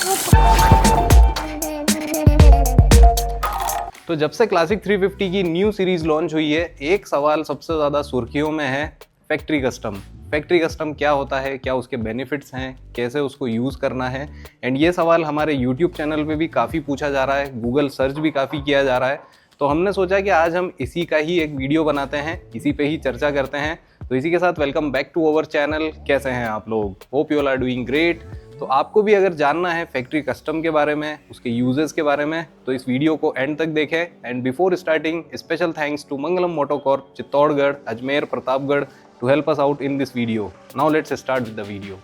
तो जब से क्लासिक 350 की न्यू सीरीज लॉन्च हुई है, एक सवाल सबसे ज़्यादा सुर्खियों में है, फैक्ट्री कस्टम। फैक्ट्री कस्टम क्या होता है, क्या उसके बेनिफिट्स हैं, कैसे उसको यूज़ करना है। एंड ये सवाल हमारे यूट्यूब चैनल पे भी काफ़ी पूछा जा रहा है, गूगल सर्च भी काफ़ी किया जा रहा है। तो हमने सोचा कि आज हम इसी का ही एक वीडियो बनाते हैं, इसी पे ही चर्चा करते हैं। तो इसी के साथ welcome back to our channel. कैसे हैं आप लोग? Hope you all are doing great. तो आपको भी अगर जानना है फैक्ट्री कस्टम के बारे में, उसके यूजेस के बारे में, तो इस वीडियो को एंड तक देखें। And before starting, special thanks to Mangalam MotoCorp, Chittorgarh, Ajmer, Pratapgarh to help us out in this video. Now let's start with the video.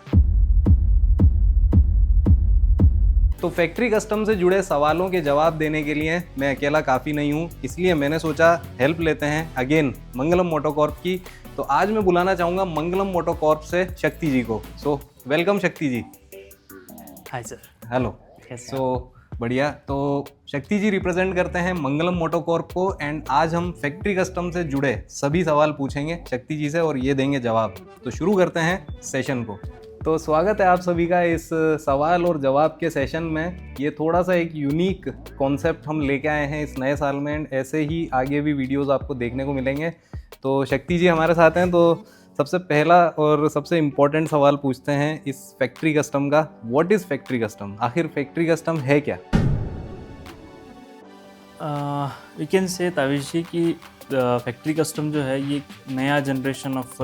तो फैक्ट्री कस्टम से जुड़े सवालों के जवाब देने के लिए मैं अकेला काफ़ी नहीं हूँ, इसलिए मैंने सोचा हेल्प लेते हैं अगेन मंगलम मोटोकॉर्प की। तो आज मैं बुलाना चाहूँगा मंगलम मोटोकॉर्प से शक्ति जी को। सो वेलकम शक्ति जी। Hi sir. हेलो। सो बढ़िया। तो शक्ति जी रिप्रेजेंट करते हैं मंगलम मोटोकॉर्प को एंड आज हम फैक्ट्री कस्टम से जुड़े सभी सवाल पूछेंगे शक्ति जी से और ये देंगे जवाब। तो शुरू करते हैं सेशन को। तो स्वागत है आप सभी का इस सवाल और जवाब के सेशन में। ये थोड़ा सा एक यूनिक कॉन्सेप्ट हम लेके आए हैं इस नए साल में एंड ऐसे ही आगे भी वीडियोस आपको देखने को मिलेंगे। तो शक्ति जी हमारे साथ हैं, तो सबसे पहला और सबसे इम्पोर्टेंट सवाल पूछते हैं इस फैक्ट्री कस्टम का। What is factory custom? आखिर फैक्ट्री कस्टम है क्या? वी कैन से ताविशी की फैक्ट्री कस्टम जो है ये एक नया जनरेशन ऑफ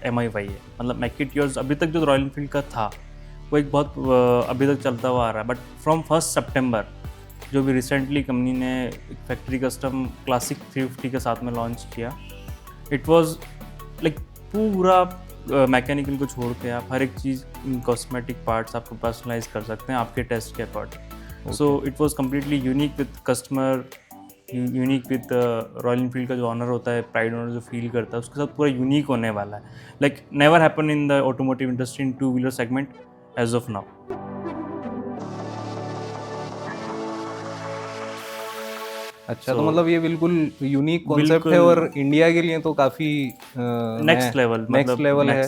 MIY है। मतलब मेक इट योर्स अभी तक जो रॉयल एनफील्ड का था वो एक बहुत अभी तक चलता हुआ आ रहा है, बट फ्रॉम 1 सितंबर जो भी रिसेंटली कंपनी ने एक फैक्ट्री कस्टम क्लासिक 350 के साथ में लॉन्च किया। इट वाज लाइक पूरा मैकेनिकल को छोड़ के आप हर एक चीज़ कॉस्मेटिक पार्ट्स आपको पर्सनलाइज कर सकते हैं आपके टेस्ट के according. So it was completely unique with customer, unique with royal Enfield का जो ऑनर होता है, प्राइड ऑनर जो फील करता है, उसके साथ पूरा यूनिक होने वाला है। Like never happen in the automotive industry in two wheeler segment as of now. अच्छा, तो मतलब ये बिल्कुल यूनिक कॉन्सेप्ट है और इंडिया के लिए तो काफ़ी नेक्स्ट लेवल है।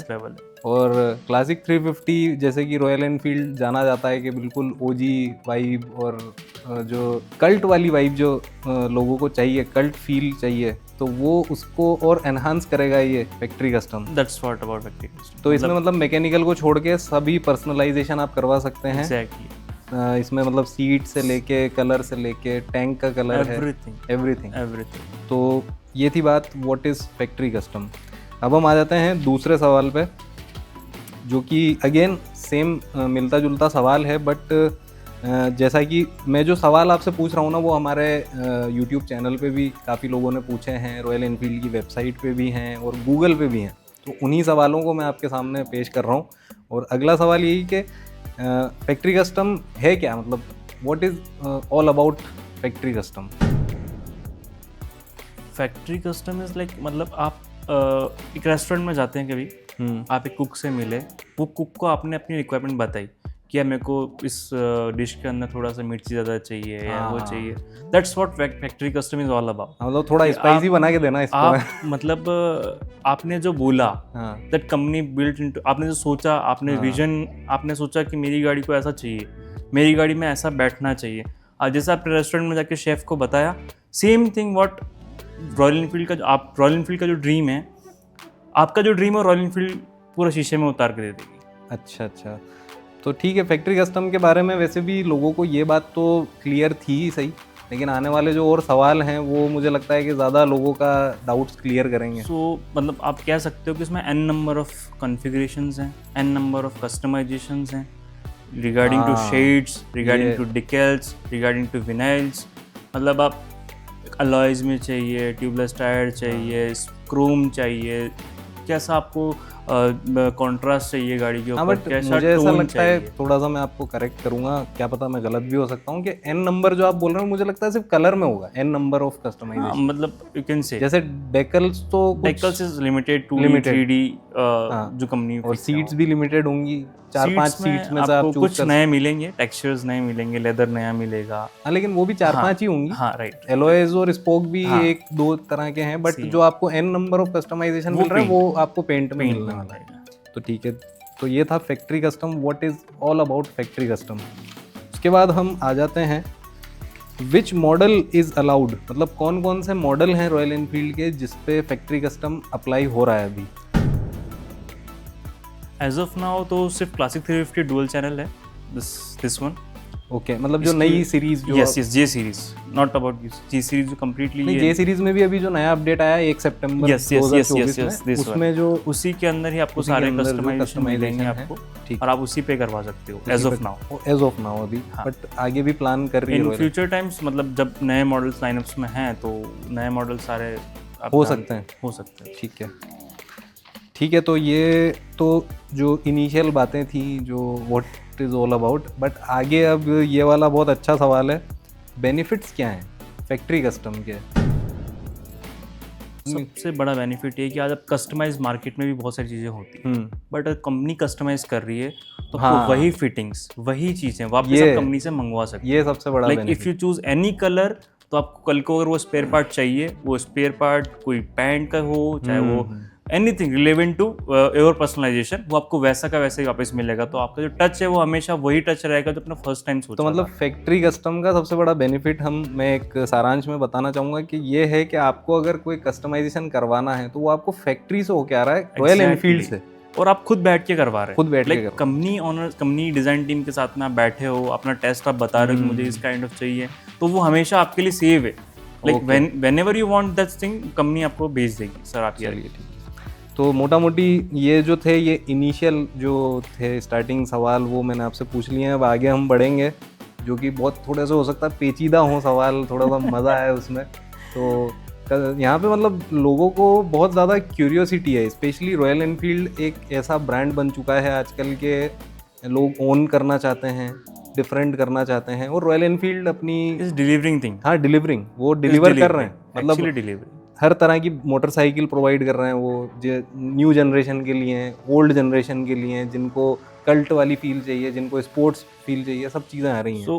और क्लासिक 350 जैसे कि रॉयल एनफील्ड जाना जाता है कि बिल्कुल ओजी वाइब और जो कल्ट वाली वाइब जो लोगों को चाहिए, कल्ट फील चाहिए, तो वो उसको और एनहांस करेगा ये factory custom. That's what about factory custom. तो इसमें मतलब मैकेनिकल को छोड़ के सभी पर्सनलाइजेशन आप करवा सकते हैं। एग्जैक्टली। इसमें मतलब सीट से लेके कलर से लेके टैंक का कलर है, एवरीथिंग। तो ये थी बात व्हाट इज़ फैक्ट्री कस्टम। अब हम आ जाते हैं दूसरे सवाल पे, जो कि अगेन सेम मिलता जुलता सवाल है, बट जैसा कि मैं जो सवाल आपसे पूछ रहा हूँ ना, वो हमारे यूट्यूब चैनल पे भी काफ़ी लोगों ने पूछे हैं, रॉयल एनफील्ड की वेबसाइट पे भी हैं और गूगल पे भी हैं। तो उन्हीं सवालों को मैं आपके सामने पेश कर रहा हूँ। और अगला सवाल यही कि फैक्ट्री कस्टम है क्या, मतलब what is all about factory custom? Factory custom is like, मतलब आप एक रेस्टोरेंट में जाते हैं कभी, आप एक कुक से मिले, वो कुक को आपने अपनी रिक्वायरमेंट बताई कि मैं को इस डिश के अंदर थोड़ा सा मिर्ची ज़्यादा चाहिए या वो चाहिए। That's what factory custom is all about. मतलब थोड़ा स्पाइसी बना के देना इसको। आप मतलब आपने जो बोला, दैट कंपनी बिल्ट इनटू, आपने जो सोचा, आपने विजन, आपने सोचा कि मेरी गाड़ी को ऐसा चाहिए, मेरी गाड़ी में ऐसा बैठना चाहिए। जैसे आपने रेस्टोरेंट में जाके शेफ़ को बताया, same thing what royal Enfield का, आप रॉयल एनफील्ड का जो ड्रीम है, आपका जो ड्रीम है रॉयल एनफील्ड पूरा शीशे में उतार के दे देगी। अच्छा, तो ठीक है। फैक्ट्री कस्टम के बारे में वैसे भी लोगों को ये बात तो क्लियर थी ही सही, लेकिन आने वाले जो और सवाल हैं वो मुझे लगता है कि ज़्यादा लोगों का डाउट्स क्लियर करेंगे। मतलब आप कह सकते हो कि इसमें n नंबर ऑफ कॉन्फ़िगरेशंस हैं, n नंबर ऑफ कस्टमाइजेशंस हैं, regarding to shades, regarding to decals, regarding to vinyls. मतलब आप अलॉयज में चाहिए, ट्यूबलेस टायर चाहिए, क्रोम चाहिए, कैसा आपको कॉन्ट्रास्ट चाहिए गाड़ी के ऊपर, कैसा मुझे ऐसा टोन लगता है, चाहिए। थोड़ा सा मैं आपको करेक्ट करूंगा, क्या पता मैं गलत भी हो सकता हूँ, कि एन नंबर जो आप बोल रहे हो मुझे लगता है सिर्फ कलर में होगा, एन नंबर ऑफ कस्टमाइजेशन। मतलब यू कैन से जैसे डेकल्स तो decals is limited to 3D जो कंपनी, और सीट्स भी लिमिटेड होंगी, 4-5 सीट्स में से आप चूज कुछ नए मिलेंगे, टेक्सचर्स नए मिलेंगे, लेदर नया मिलेगा। हाँ, लेकिन वो भी 4-5 ही होंगी। हाँ राइट। एलॉयज और स्पोक भी 1-2 तरह के हैं, बट जो आपको एन नंबर ऑफ कस्टमाइजेशन मिल रहा है वो आपको पेंट में मिलने वाला है। तो ठीक है, तो ये था factory custom. What is all about factory custom. उसके बाद हम आ जाते हैं विच मॉडल इज़ अलाउड, मतलब कौन कौन से मॉडल हैं रॉयल एनफील्ड के जिस पे फैक्ट्री कस्टम अप्लाई हो रहा है अभी। एज ऑफ नाउ तो सिर्फ क्लासिक 350 डुअल चैनल है, दिस वन। ओके, मतलब जो नई सीरीज जो yes J series, not about G series जो कंप्लीटली नहीं, जे सीरीज में भी अभी जो नया अपडेट आया 1 सितंबर 2024 में, उसमें जो उसी के अंदर ही आपको उसी के सारे अंदर जो कस्टमाइजेशन मिलेंगे customization आपको, ठीक और आप उसी पे करवा सकते हो एज ऑफ नाउ। अभी, हाँ। बट आगे भी प्लान कर रही है इन Royal फ्यूचर टाइम्स, मतलब जब नए मॉडल्स लाइनअप्स में हैं तो नए मॉडल सारे आप हो जान- सकते हैं। हो सकते हैं। ठीक है, तो ये तो जो इनिशियल बातें थी जो what is all about, but आगे अब ये वाला बहुत अच्छा सवाल है, बेनिफिट्स क्या हैं फैक्ट्री कस्टम के। सबसे बड़ा बेनिफिट ये कि आज अब कस्टमाइज मार्केट में भी बहुत सारी चीज़ें होती हैं, बट अगर कंपनी कस्टमाइज कर रही है तो हाँ। आपको वही फिटिंग्स, वही चीज़ें वापस ये- आप कंपनी से मंगवा सकते ये सबसे बड़ा like if benefit. You choose any colour, तो आपको कल को अगर वो स्पेयर पार्ट चाहिए, वो स्पेयर पार्ट कोई पैंट का हो, चाहे वो anything relevant to your personalisation, वो आपको वैसा का वैसा ही वापस मिलेगा। तो आपका जो टच है वो हमेशा वही टच रहेगा जो अपना फर्स्ट टाइम सोचा तो मतलब फैक्ट्री कस्टम का सबसे बड़ा बेनिफिट मैं एक सारांश में बताना चाहूँगा कि ये है कि आपको अगर कोई कस्टमाइजेशन करवाना है तो वो आपको फैक्ट्री से होके आ रहा है, रॉयल एनफील्ड से, और आप खुद बैठ के करवा रहे हैं, खुद बैठ के like company owner, company design team के साथ में आप बैठे हो, अपना टेस्ट आप बता रहे हो कि मुझे इस काइंड ऑफ चाहिए, तो वो हमेशा आपके लिए सेव है। Like whenever you want that thing, company आपको भेज देगी, सर आप ये। तो मोटा मोटी ये जो थे, ये इनिशियल जो थे स्टार्टिंग सवाल, वो मैंने आपसे पूछ लिए हैं। अब आगे हम बढ़ेंगे, जो कि बहुत थोड़े से हो सकता है पेचीदा हो सवाल, थोड़ा सा मज़ा है उसमें। तो यहाँ पे मतलब लोगों को बहुत ज़्यादा क्यूरियोसिटी है, स्पेशली रॉयल एनफील्ड एक ऐसा ब्रांड बन चुका है आजकल के, लोग ओन करना चाहते हैं, डिफरेंट करना चाहते हैं, और रॉयल एनफील्ड अपनी इज डिलीवरिंग थिंग, हाँ डिलीवरिंग, वो डिलीवर कर रहे हैं, मतलब डिलीवरी हर तरह की मोटरसाइकिल प्रोवाइड कर रहे हैं वो, जो न्यू जनरेशन के लिए हैं, ओल्ड जनरेशन के लिए हैं, जिनको कल्ट वाली फील चाहिए, जिनको स्पोर्ट्स फील चाहिए, सब चीज़ें आ रही हैं। सो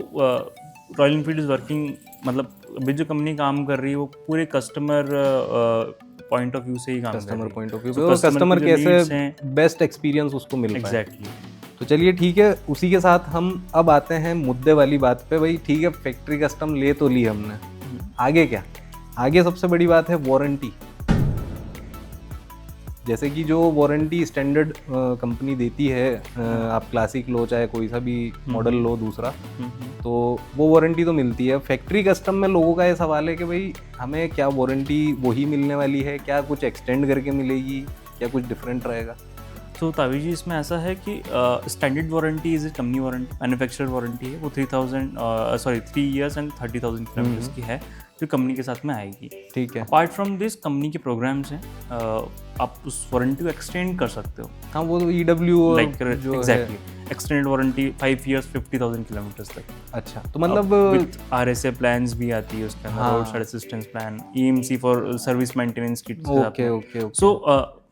रॉयल एनफील्ड इज़ वर्किंग, मतलब अभी जो कंपनी काम कर रही है वो पूरे कस्टमर पॉइंट ऑफ व्यू से ही काम कर रही है। Customer point of view, So, और customer कस्टमर की जो needs कैसे हैं, बेस्ट एक्सपीरियंस उसको मिल पाए। एग्जैक्टली। तो चलिए ठीक है, उसी के साथ हम अब आते हैं मुद्दे वाली बात पे। भाई ठीक है, फैक्ट्री कस्टम ले तो ली हमने, आगे क्या? आगे सबसे बड़ी बात है वारंटी। जैसे कि जो वारंटी स्टैंडर्ड कंपनी देती है, आप क्लासिक लो चाहे कोई सा भी मॉडल लो दूसरा, तो वो वारंटी तो मिलती है। फैक्ट्री कस्टम में लोगों का ये सवाल है कि भाई हमें क्या वारंटी वही मिलने वाली है, क्या कुछ एक्सटेंड करके मिलेगी, क्या कुछ डिफरेंट रहेगा? तो तावी जी, इसमें ऐसा है कि standard warranty is company warranty, manufacturer warranty है, वो 3 ईयर्स एंड 30,000 किलोमीटर्स की है, जो कंपनी के साथ में आएगी। ठीक है। अपार्ट फ्रॉम दिस, कंपनी के प्रोग्राम्स हैं, आप उस वारंटी को एक्सटेंड कर सकते हो। हाँ, वो तो EW like exactly extended warranty 5 years 50,000 kilometres तक। अच्छा, तो मतलब RSA प्लान्स भी आती है उसके अंदर, हाँ। Road side assistance plan, EMC for service maintenance kit. Okay okay okay. So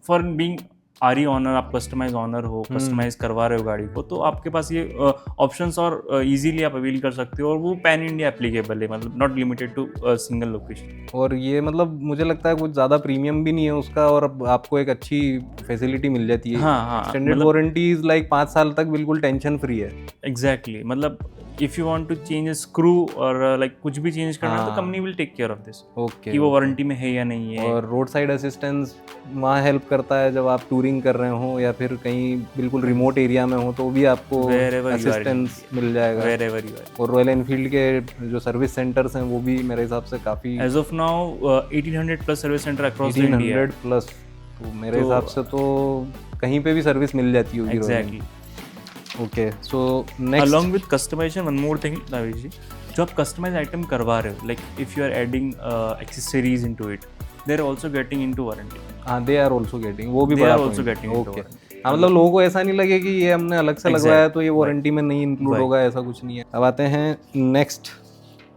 for being आरी ऑनर, आप कस्टमाइज ऑनर हो, कस्टमाइज करवा रहे हो गाड़ी को, तो आपके पास ये ऑप्शंस और इजीली आप अवेल कर सकते हो, और वो पैन इंडिया एप्लीकेबल है, मतलब not limited to single location. और ये मतलब मुझे लगता है कुछ ज़्यादा प्रीमियम भी नहीं है उसका, और अब आपको एक अच्छी फैसिलिटी मिल जाती है। हाँ हाँ, स्टैंडर्ड वारंटी इज लाइक 5 साल तक बिल्कुल टेंशन फ्री है। एग्जैक्टली, मतलब if you want to change screw और लाइक कुछ भी चेंज करना है, तो company will take care of this, okay, कि वो वारंटी में है या नहीं है। और रोड साइड असिस्टेंस वहाँ हेल्प करता है जब आप टूरिंग कर रहे हो या फिर कहीं बिल्कुल रिमोट एरिया में हो, तो भी आपको असिस्टेंस मिल जाएगा। Wherever you are. और रॉयल एनफील्ड के जो सर्विस सेंटर्स हैं वो भी मेरे हिसाब से काफ़ी, as of now 1800 plus service centre across India. 1800 plus, तो मेरे हिसाब से तो कहीं पे भी सर्विस मिल जाती होगी। Exactly. Okay, so next, along with customisation, one more thing Navish ji, जो आप कस्टमाइज आइटम करवा रहे हो, like if you are adding accessories into it, they are also getting into warranty. हाँ, दे आर आल्सो गेटिंग, वो भी They बड़ा are also point है। getting into okay, warranty. हाँ, मतलब लोगों को ऐसा नहीं लगे कि ये हमने अलग से लगवाया तो ये वारंटी में नहीं इंक्लूड Right. होगा, ऐसा कुछ नहीं है। अब आते हैं नेक्स्ट,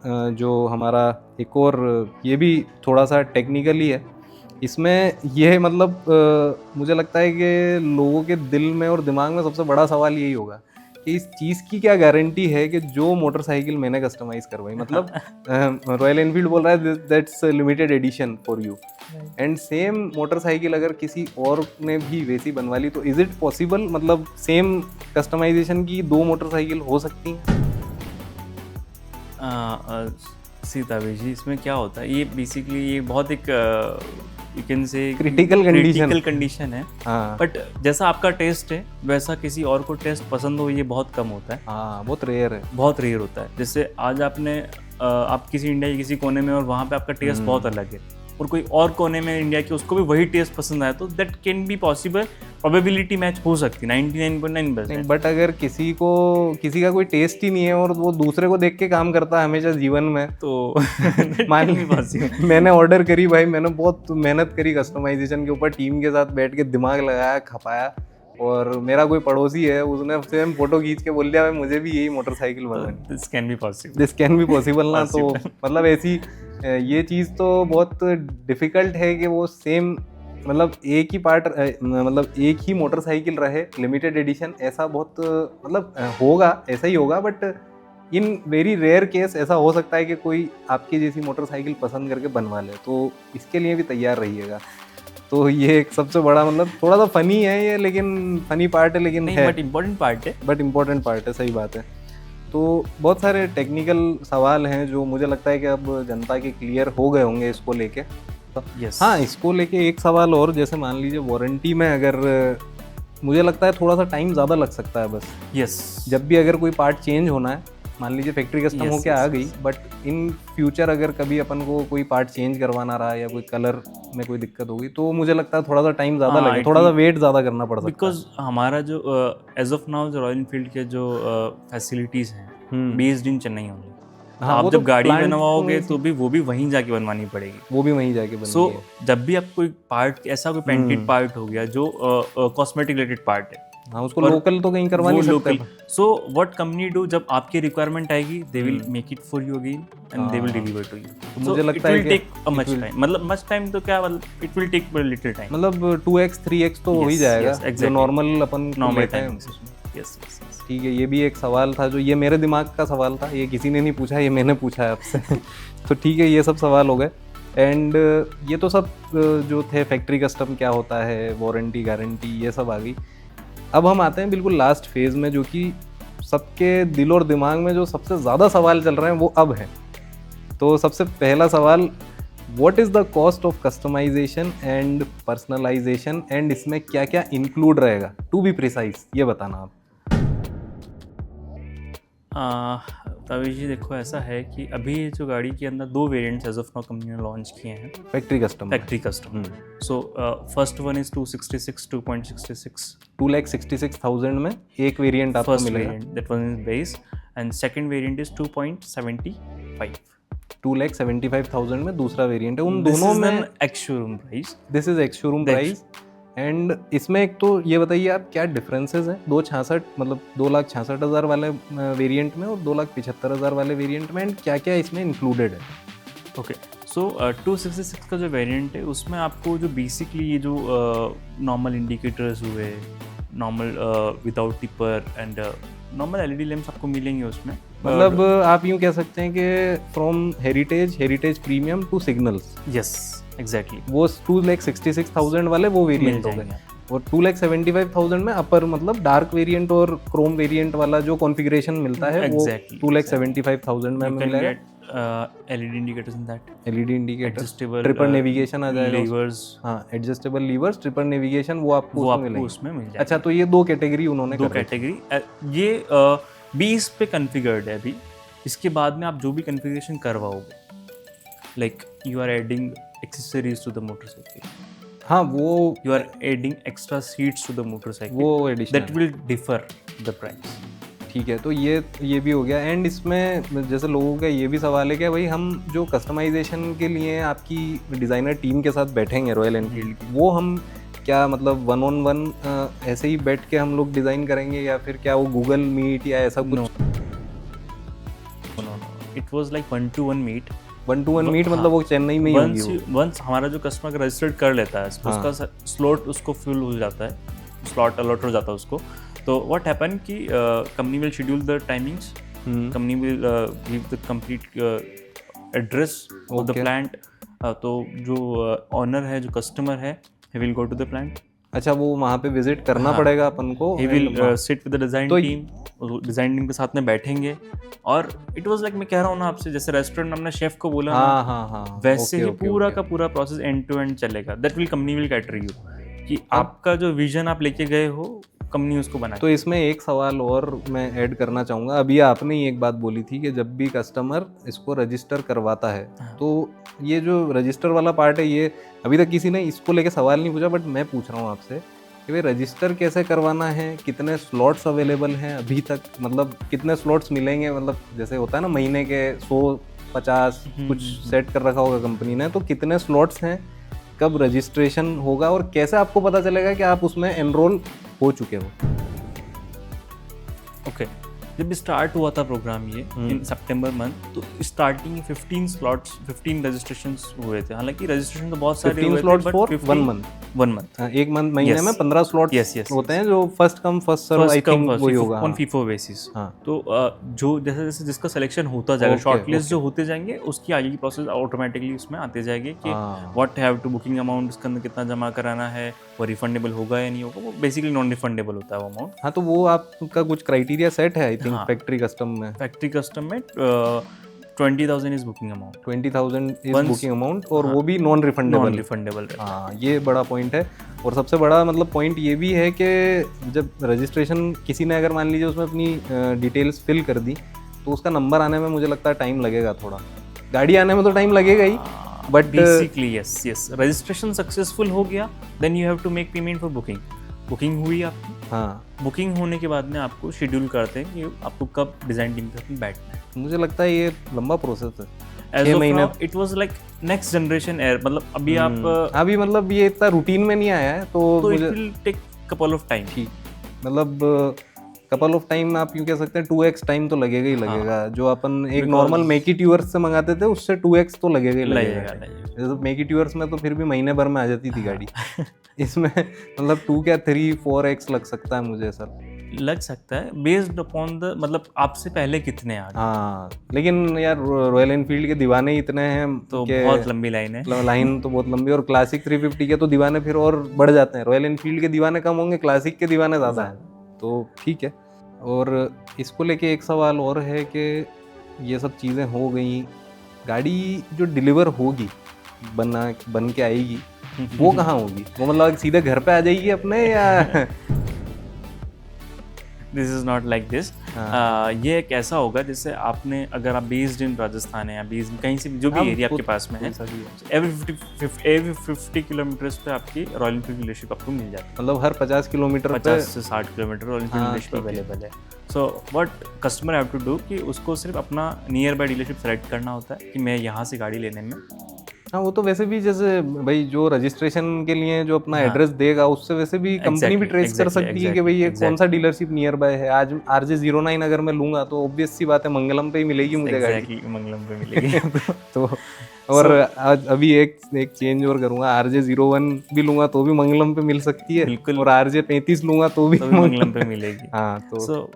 जो हमारा एक और, ये भी थोड़ा सा टेक्निकली है। इसमें ये मतलब मुझे लगता है कि लोगों के दिल में और दिमाग में सबसे बड़ा सवाल यही होगा कि इस चीज़ की क्या गारंटी है कि जो मोटरसाइकिल मैंने कस्टमाइज करवाई, मतलब रॉयल एनफील्ड बोल रहा है that's limited edition for you, and same motorcycle अगर किसी और ने भी वैसी बनवा ली, तो इज इट पॉसिबल, मतलब सेम कस्टमाइजेशन की 2 मोटरसाइकिल हो सकती हैं? सीतावेश जी, इसमें क्या होता है, ये बेसिकली ये बहुत एक you can say critical condition है। हाँ बट जैसा आपका टेस्ट है वैसा किसी और को टेस्ट पसंद हो, ये बहुत कम होता है, हाँ, बहुत रेयर है। बहुत रेयर होता है। जैसे आज आपने आप किसी इंडिया के किसी कोने में और वहाँ पे आपका टेस्ट बहुत अलग है, और कोई और कोने में इंडिया के उसको भी वही टेस्ट पसंद आया, तो that can be possible, probability match हो सकती है 99.9%। बट अगर किसी का कोई टेस्ट ही नहीं है और वो दूसरे को देख के काम करता है हमेशा जीवन में, तो मान मैंने ऑर्डर करी भाई, मैंने बहुत मेहनत करी कस्टमाइजेशन के ऊपर, टीम के साथ बैठ के दिमाग लगाया, खपाया, और मेरा कोई पड़ोसी है उसने सेम फोटो खींच के बोल दिया भाई मुझे भी यही मोटरसाइकिल बनानी, दिस कैन बी पॉसिबल ना। तो मतलब ऐसी ये चीज़ तो बहुत डिफिकल्ट है कि वो सेम मतलब एक ही पार्ट मतलब एक ही मोटरसाइकिल रहे लिमिटेड एडिशन, ऐसा बहुत मतलब होगा, ऐसा ही होगा, but in very rare case ऐसा हो सकता है कि कोई आपकी जैसी मोटरसाइकिल पसंद करके बनवा ले, तो इसके लिए भी तैयार रहिएगा। तो ये एक सबसे बड़ा मतलब थोड़ा सा फनी है ये, लेकिन फनी पार्ट है, लेकिन नहीं, है बट इम्पोर्टेंट पार्ट है, सही बात है। तो बहुत सारे टेक्निकल सवाल हैं जो मुझे लगता है कि अब जनता के क्लियर हो गए होंगे इसको लेके। Yes. हाँ, इसको लेके एक सवाल और, जैसे मान लीजिए वारंटी में अगर मुझे लगता है थोड़ा सा टाइम ज़्यादा लग सकता है बस। यस जब भी अगर कोई पार्ट चेंज होना है, मान लीजिए फैक्ट्री कस्टम होके आ गई, बट इन फ्यूचर अगर कभी अपन को कोई पार्ट चेंज करवाना रहा या कोई कलर में कोई दिक्कत होगी, तो मुझे लगता है थोड़ा सा टाइम ज़्यादा लगेगा, थोड़ा सा वेट ज़्यादा करना पड़ सकता है। बिकॉज हमारा जो एज ऑफ नाउ जो रॉयल एनफील्ड के जो फैसिलिटीज़ हैं बेस्ड इन चेन्नई होंगे, हाँ, आप जब गाड़ी बनवाओगे तो भी वो भी वहीं जाके बनवानी पड़ेगी, वो भी वहीं जाके बननी सो है। जब भी आप कोई पार्ट ऐसा कोई पेंटेड पार्ट हो गया जो कॉस्मेटिक रिलेटेड पार्ट है, हाँ, उसको लोकल तो कहीं करवा नहीं सकते। सो व्हाट कंपनी डू, जब आपकी रिक्वायरमेंट आएगी they will make it for you again and they will deliver to you. मुझे लगता है टेक अ मच टाइम, मतलब मच टाइम तो क्या, मतलब it will take little time, मतलब 2x 3x तो हो ही जाएगा जो नॉर्मल अपन लेते हैं। यस, ठीक है, ये भी एक सवाल था जो ये मेरे दिमाग का सवाल था, ये किसी ने नहीं पूछा, ये मैंने पूछा है आपसे। तो ठीक है, ये सब सवाल हो गए। एंड ये तो सब जो थे फैक्ट्री कस्टम क्या होता है, वारंटी गारंटी, ये सब आ गई। अब हम आते हैं बिल्कुल लास्ट फेज में, जो कि सबके दिल और दिमाग में जो सबसे ज़्यादा सवाल चल रहे हैं वो अब है। तो सबसे पहला सवाल, what is the cost of customisation and personalisation, and इसमें क्या क्या इंक्लूड रहेगा, टू बी प्रिसाइज, ये बताना आप। तभी जी देखो, ऐसा है कि अभी जो गाड़ी के अंदर 2 variants as of now company ने लॉन्च किए हैं factory custom. So first one is 266 2.66 2,66,000 में एक वेरिएंट आपको मिलेगा, that one is base, and second variant is 2.75 2,75,000 में दूसरा वेरिएंट है। उन दोनों में ex showroom price, this is ex showroom price. And इसमें एक तो ये बताइए आप क्या डिफरेंसेस हैं 2,66 मतलब 2,66,000 वाले वेरिएंट में और 2,75,000 वाले वेरिएंट में, एंड क्या क्या इसमें इंक्लूडेड है। ओके, सो 266 का जो वेरिएंट है उसमें आपको जो बेसिकली ये जो नॉर्मल इंडिकेटर्स हुए, normal without tipper and normal LED lamps आपको मिलेंगे उसमें। मतलब आप यूँ कह सकते हैं कि from heritage premium to signals. Yes, exactly, वो 2,66,000 वाले वो वेरिएंट हो गए, और 2,75,000 में अपर मतलब डार्क वेरिएंट और क्रोम वेरिएंट वाला जो कॉन्फ़िगरेशन मिलता है वो 2,75,000 में मिलेगा। LED indicators in that, LED indicator, adjustable tripper navigation आ जाएगा, लीवर्स, हाँ एडजस्टेबल लीवर्स, ट्रिपर नेविगेशन, वो आपको उसमें मिल जाएगा। अच्छा, तो ये 2 कैटेगरी उन्होंने 2 कैटेगरी ये 20 पे कॉन्फ़िगर्ड है अभी। इसके बाद में आप जो भी कॉन्फ़िगरेशन करवाओगे, like you are adding accessories to the motorcycle, हाँ वो you are adding extra seats to the motorcycle, वो addition that will differ the price. ठीक है, तो ये भी हो गया। एंड इसमें जैसे लोगों का ये भी सवाल है कि भाई हम जो कस्टमाइजेशन के लिए आपकी डिज़ाइनर टीम के साथ बैठेंगे रॉयल एनफील्ड की, वो हम क्या मतलब 1-on-1 ऐसे ही बैठ के हम लोग डिज़ाइन करेंगे, या फिर क्या वो गूगल मीट या ऐसा कुछ? It was like 1-to-1 meet. 1-to-1 meet मतलब वो चेन्नई में ही होगी। वंस हमारा जो कस्टमर रजिस्टर्ड कर लेता है उसका स्लॉट उसको फिल हो जाता है, स्लॉट अलॉट हो जाता है उसको, तो व्हाट हैपन कि company will schedule the timings, company will give the complete address of the plant, तो जो ऑनर है, जो कस्टमर है, he will go to the plant. अच्छा, वो वहाँ पे विजिट करना पड़ेगा अपन को, he will sit with the design team. Design team के साथ में बैठेंगे और इट वाज लाइक मैं कह रहा हूँ ना आपसे, जैसे रेस्टोरेंट में हमने शेफ को बोला ना, हाँ हाँ हाँ, वैसे ओके, ही ओके, पूरा ओके। का पूरा प्रोसेस एंड टू एंड चलेगा। That will company will cater you कि अब- आपका जो विजन आप लेके गए हो, कंपनी उसको बनाए। तो इसमें एक सवाल और मैं ऐड करना चाहूँगा। अभी आपने ही एक बात बोली थी कि जब भी कस्टमर इसको रजिस्टर करवाता है, हाँ। तो ये जो रजिस्टर वाला पार्ट है, ये अभी तक किसी ने इसको लेके सवाल नहीं पूछा, बट मैं पूछ रहा हूँ आपसे कि भाई रजिस्टर कैसे करवाना है, कितने स्लॉट्स अवेलेबल हैं अभी तक, मतलब कितने स्लॉट्स मिलेंगे, मतलब जैसे होता है ना महीने के 100-50 कुछ सेट कर रखा होगा कंपनी ने, तो कितने स्लॉट्स हैं, कब रजिस्ट्रेशन होगा और कैसे आपको पता चलेगा कि आप उसमें एनरोल हो चुके हो? ओके, जब स्टार्ट हुआ था प्रोग्राम ये इन सितंबर मंथ, तो स्टार्टिंग 15 स्लॉट्स 15 रजिस्ट्रेशंस हुए थे। हालांकि रजिस्ट्रेशन तो बहुत सारे 15 हुए थे, slots but for 15 one month. One month एक मंथ महीने Yes. में 15 स्लॉट्स Yes, होते हैं, जो first come first serve, I think वही होगा। On FIFO basis. हाँ। तो जो जैसे जैसे जिसका सिलेक्शन होता जाएगा, Okay, शॉर्टलिस्ट okay. जो होते जाएंगे, उसकी आगे की प्रोसेस ऑटोमेटिकली उसमें आते जाएगी कि हाँ। What have to booking amount, इसके अंदर कितना जमा कराना है, वो रिफंडेबल होगा या नहीं होगा। वो बेसिकली नॉन रिफंडेबल होता है वो अमाउंट। हाँ, तो वो आपका कुछ क्राइटेरिया सेट है आई थिंक हाँ। फैक्ट्री कस्टम में। फैक्ट्री कस्टम में 20,000 is booking amount, 20,000 is Once- booking amount, और हाँ, वो भी नॉन रिफंडेबल। नॉन रिफंडेबल रहता है। हाँ, ये बड़ा पॉइंट है। और सबसे बड़ा मतलब पॉइंट ये भी है कि जब रजिस्ट्रेशन किसी ने अगर मान लीजिए उसमें अपनी डिटेल्स फिल कर दी, तो उसका नंबर आने में मुझे लगता है टाइम लगेगा थोड़ा। गाड़ी आने में तो टाइम लगेगा ही, but basically yes, registration successful हो गया, then you have to make payment for booking. Booking हुई आपकी, हाँ, बुकिंग होने के बाद में आपको शेड्यूल करते हैं कि आपको कब डिजाइन टीम के साथ बैठना है। मुझे लगता है ये लंबा प्रोसेस है। एज 6 ऑफ महीने। Now it was like next generation air, मतलब अभी आप अभी मतलब ये इतना रूटीन में नहीं आया है, तो इट मुझे will take couple of time. ठीक, मतलब कपल ऑफ टाइम आप यूँ कह सकते हैं, 2x टाइम तो लगेगा ही लगेगा। जो अपन एक नॉर्मल मेक इट यूअर्स से मंगाते थे, उससे 2x तो लगेगा ही लगेगा। जैसे मेक इट यूअर्स में तो फिर भी महीने भर में आ जाती थी गाड़ी। इसमें मतलब 2 क्या 3-4x लग सकता है मुझे सर। लग सकता है बेस्ड अपॉन द, मतलब आपसे पहले कितने आ गए। हाँ, लेकिन यार रॉयल एनफील्ड के दीवाने ही इतने हैं तो कि बहुत लंबी लाइन है। लाइन तो बहुत लंबी, और क्लासिक 350 के तो दीवाने फिर और बढ़ जाते हैं। रॉयल एनफील्ड के दीवाने कम होंगे, क्लासिक के दीवाने ज़्यादा हैं, तो ठीक है। और इसको लेके एक सवाल और है कि ये सब चीज़ें हो गई, गाड़ी जो डिलीवर होगी, बन के आएगी, वो कहाँ होगी? वो मतलब सीधे घर पे आ जाएगी अपने, या this is not like this. ये एक ऐसा होगा जैसे आपने, अगर आप बेस्ड इन राजस्थान है या बेस्ड कहीं से भी, जो भी एरिया आपके पास में है, एवरी 50 किलोमीटर्स पे आपकी रॉयल एनफील्ड डीलरशिप आपको मिल जाती है। मतलब हर 50 किलोमीटर 50 से 60 किलोमीटर रॉयल एनफील्ड हाँ, डीलरशिप ठीक है। अवेलेबल है। So what customer have to do कि उसको सिर्फ अपना नियर बाय डीलरशिप सेलेक्ट करना होता है कि मैं यहाँ से गाड़ी लेने में। हाँ, वो तो वैसे भी जैसे भाई जो रजिस्ट्रेशन के लिए जो अपना हाँ। एड्रेस देगा, उससे वैसे भी कंपनी भी ट्रेस कर सकती है कि भाई ये कौन सा डीलरशिप नियर बाय है। आज RJ09 अगर मैं लूंगा तो ऑब्वियस सी बात है मंगलम पे ही मिलेगी मुझे गाड़ी। एग्जैक्टली, मंगलम पे मिलेगी। तो और आज अभी एक चेंज और करूंगा, RJ01 भी लूंगा तो भी मंगलम पे मिल सकती है, बिल्कुल। और RJ35 लूंगा तो भी मंगलम पे मिलेगी। हाँ, तो सो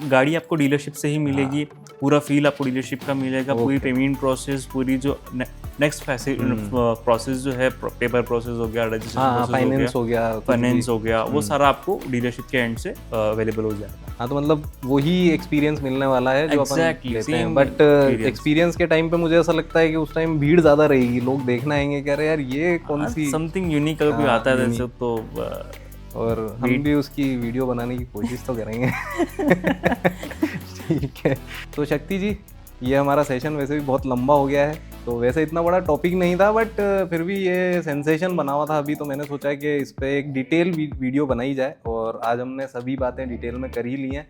गाड़ी आपको डीलरशिप से ही मिलेगी, पूरा फील आपको डीलरशिप का मिलेगा, पूरी पेमेंट प्रोसेस, पूरी जो नेक्स्ट प्रोसेस जो है, पेपर प्रोसेस हो गया, रजिस्ट्रेशन प्रोसेस फाइनेंस हो गया, फाइनेंस हो गया, वो सारा आपको डीलरशिप के एंड से अवेलेबल हो जाएगा। हाँ, तो मतलब वही एक्सपीरियंस मिलने वाला है जो अपन Exactly, लेते हैं। same but experience. एक्सपीरियंस के टाइम पे मुझे ऐसा लगता है कि उस टाइम भीड़ ज़्यादा रहेगी, लोग देखना आएंगे, कह रहे यार ये कौन सी, समथिंग यूनिक अगर कोई हाँ, आता है unique। जैसे, तो और हम भी उसकी वीडियो बनाने की कोशिश तो करेंगे। ठीक है, तो शक्ति जी, ये हमारा सेशन वैसे भी बहुत लंबा हो गया है, तो वैसे इतना बड़ा टॉपिक नहीं था, बट फिर भी ये सेंसेशन बना हुआ था अभी, तो मैंने सोचा कि इस पर एक डिटेल वीडियो बनाई जाए, और आज हमने सभी बातें डिटेल में कर ही ली हैं,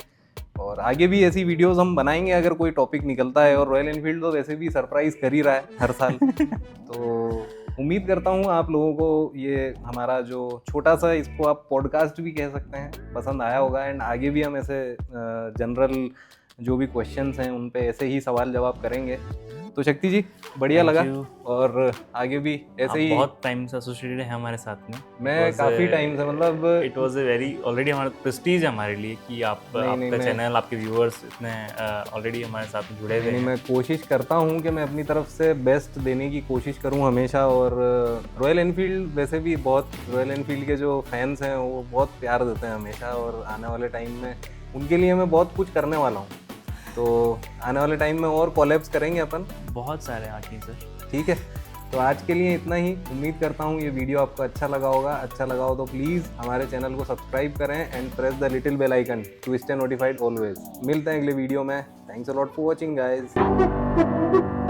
और आगे भी ऐसी वीडियोस हम बनाएंगे अगर कोई टॉपिक निकलता है। और रॉयल एनफील्ड तो वैसे भी सरप्राइज कर ही रहा है हर साल। तो उम्मीद करता हूँ आप लोगों को ये हमारा जो छोटा सा, इसको आप पॉडकास्ट भी कह सकते हैं, पसंद आया होगा। एंड आगे भी हम ऐसे जनरल जो भी क्वेश्चंस हैं उन पे ऐसे ही सवाल जवाब करेंगे। तो शक्ति जी, बढ़िया लगा, और आगे भी ऐसे ही। बहुत टाइम से एसोसिएटेड है हमारे साथ में। मैं काफ़ी टाइम से, मतलब it was a very, already हमारा प्रेस्टीज है हमारे लिए कि आपका चैनल, आपके व्यूअर्स इतने ऑलरेडी हमारे साथ में जुड़े हुए हैं। मैं कोशिश करता हूँ कि मैं अपनी तरफ से बेस्ट देने की कोशिश करूँ हमेशा। और रॉयल एनफील्ड वैसे भी बहुत, रॉयल एनफील्ड के जो फैंस हैं वो बहुत प्यार देते हैं हमेशा, और आने वाले टाइम में उनके लिए मैं बहुत कुछ करने वाला हूँ। तो आने वाले टाइम में और कोलैब्स करेंगे अपन। बहुत सारे आके सर। ठीक है, तो आज के लिए इतना ही। उम्मीद करता हूँ ये वीडियो आपको अच्छा लगा होगा। अच्छा लगा हो तो प्लीज़ हमारे चैनल को सब्सक्राइब करें and press the little bell icon to stay notified always. मिलते हैं अगले वीडियो में। Thanks a lot for watching guys.